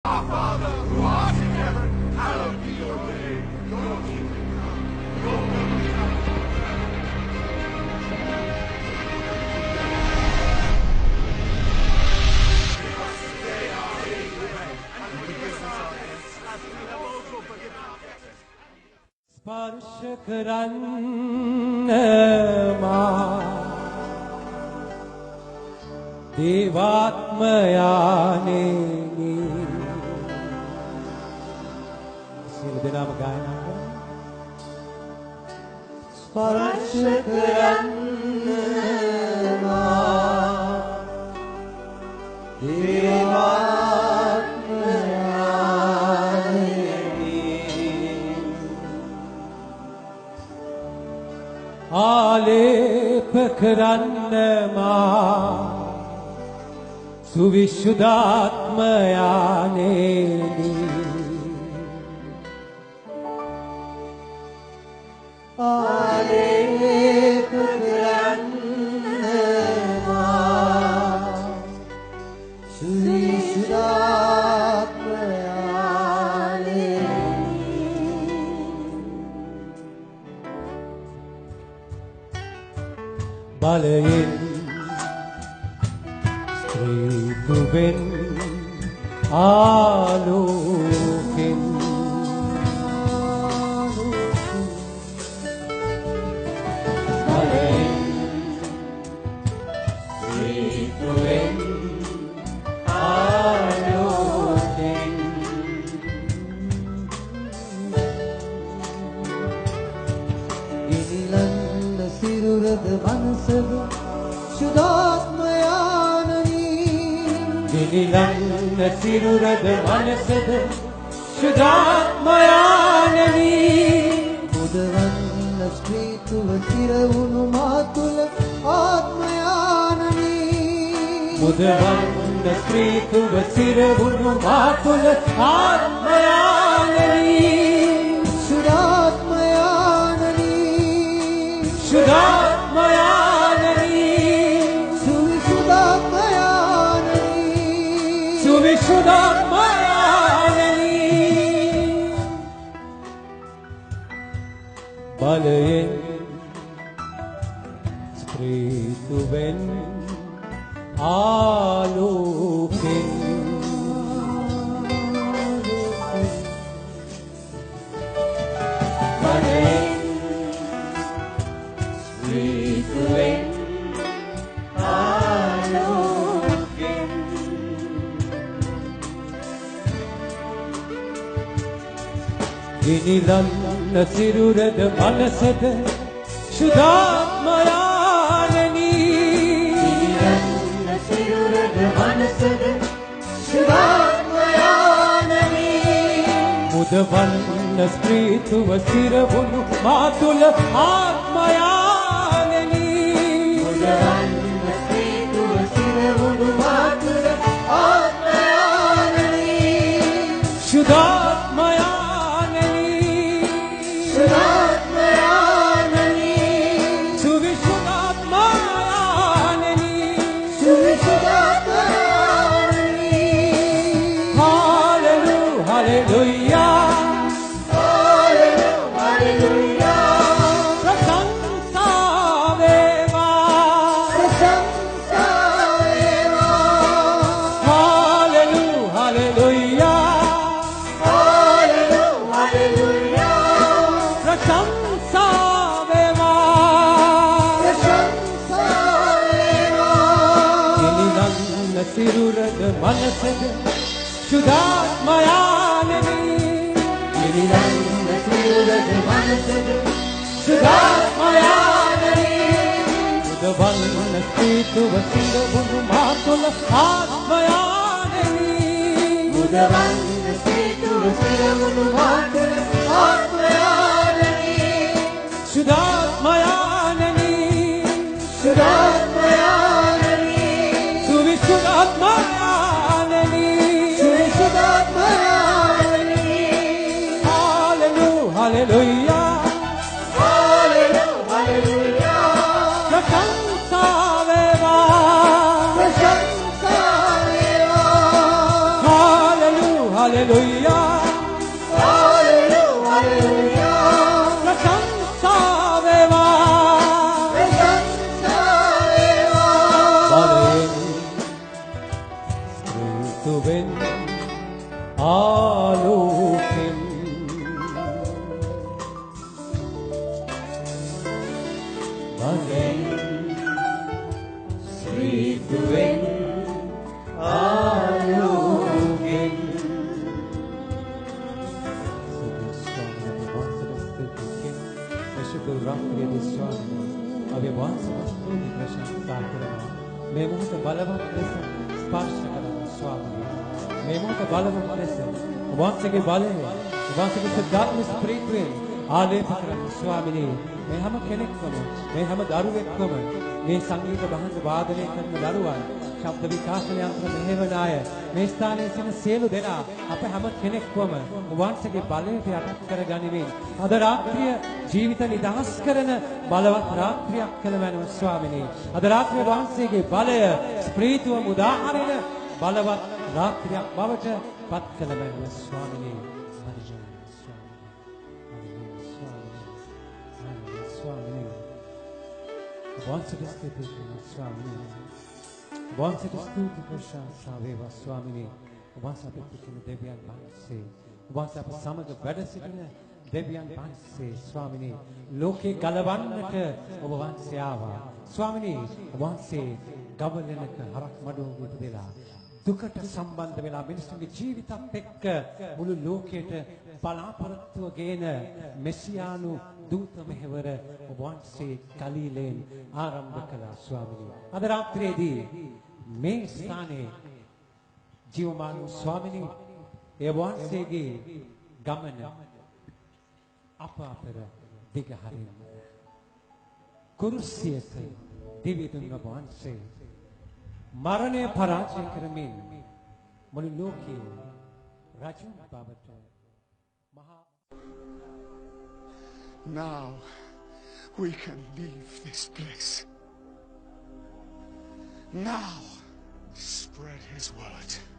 Our Father, who art in heaven, hallowed be your name. Your kingdom come, your will be done. Give us today our daily bread, and forgive us our debts, as we have also forgiven our debtors. ස්පර්ශ කරන්න මා දේවාත්මයානෙනි සියලු දෙනාම ගායනා කරමු ස්පර්ශ කරන්න මා ආලේප කරන්න මා සුවිශුද්ධාත්මයානෙනි ආලේප කරන්න මා සුවිශුද්ධාත්මයානෙනි බලයෙන් ස්ත්‍රීතුවෙන් ආලෝකෙන් බලයෙන් ස්ත්‍රීතුවෙන් ආලෝකෙන් ඉනිලන්න සිරුරද මනසද शुद्धात्मयाननी दिनिलन्न सिरुरद मनसद शुद्धात्मयाननी मुदवन्न स्त्रीतुव सिरवुनु मातुल आत्मयाननी मुदवन्न स्त्रीतुव सिरवुनु मातुल आत्मयाननी शुद्धात्मयाननी शुद्धात्मयाननी सुविशुद्धात्मयाननी බලයෙන් ස්ත්‍රීතුවෙන් ආලෝකෙන් බලයෙන් ස්ත්‍රීතුවෙන් දිනිලන්න සිරුරද මනසද शुद्धात्मयाननी දිනිලන්න සිරුරද මනසද शुद्धात्मयाननी මුදවන්න ස්ත්‍රීතුව සිරවුණු මාතුල ආත්මයානनी මුදවන්න ස්ත්‍රීතුව සිරවුණු මාතුල ආත්මයානनी शुद्धात्मयाननी සිරුරද මනසද शुद्धात्मयाननी දිනිලන්න සිරුරද මනසද शुद्धात्मयाननी මුදවන්න ස්ත්‍රීතුව සිරවුණු මාතුල ආත්මයානनी මුදවන්න ස්ත්‍රීතුව සිරවුණු මාතුල ආත්මයානनी शुद्धात्मयाननी शुद्धात्मयाननी सुविशुद्धात्मयाननी सुविशुद्धात्मयाननी हालेलुया हालेलुया हालेलुया प्रशंसा वेवा प्रशंसा वेवा हालेलुया hallelujah. Hallelujah, hallelujah. प्रशंसा वेवा प्रशंसा वेवा. ऋतुविन आलोकिन ऋतुविन आलोकिन. रात्रि स्वामी अभी वांसवस्तुनि प्रशंसा करना मैं मुझ बलवंत लेस स्पर्श करना स्वामी मैं मुझ बलवंत लेस वांस के बाले वांस के शुद्धात्म स्पिरिट में आलेप करना स्वामी मैं हम කෙනෙක්වම मैं हम දරුවෙක්වම මේ සංගීත භාණ්ඩ වාදනය කරන දරුවන් ශබ්ද විකාශන යන්ත්‍ර මෙහෙවන අය මේ ස්ථානයේ සිටින සියලු දෙනා අප හැම කෙනෙක්වම වංශගේ බලයට යටත් කරගනිමින් අද රාත්‍රිය ජීවිත නිදහස් කරන බලවත් රාත්‍රියක් කළ මැනව ස්වාමිනේ අද රාත්‍රියේ වංශයේ බලය ස්ප්‍රීතුව මුදාහරින බලවත් රාත්‍රියක් බවට පත් කළ මැනව ස්වාමිනේ වංශට ස්තුති ස්වාමිනේ වංශට ස්තුති ප්‍රශංසා වේවා ස්වාමිනේ වංශ අපිට කියන දෙවියන් වහන්සේ වංශ අප සමග වැඩ සිටින දෙවියන් වහන්සේ ස්වාමිනේ ලෝකේ ගලවන්නට ඔබ වහන්සේ ආවා ස්වාමිනේ වහන්සේ ගවලනක හරක් මඩුවක ඉපදෙලා දුකට සම්බන්ධ වෙලා මිනිස්සුන්ගේ ජීවිතත් එක්ක මුළු ලෝකයට බලාපොරොත්තුව ගේන මෙසියානු දූත මෙහෙවර ඔබ වහන්සේ ගලිලෙන් ආරම්භ කළා ස්වාමිනේ අද රාත්‍රියේදී මේ ස්ථානයේ ජීවමාන ස්වාමිනේ ඒ වහන්සේගේ ගමන අප අතර දිගහරින්න කුරුසියක දිවිදුන් ඔබ වහන්සේ මරණය පරාජය කරමින් මුළු ලෝකයේ රජුන් බවට මහා Now we can leave this place. Now spread his word.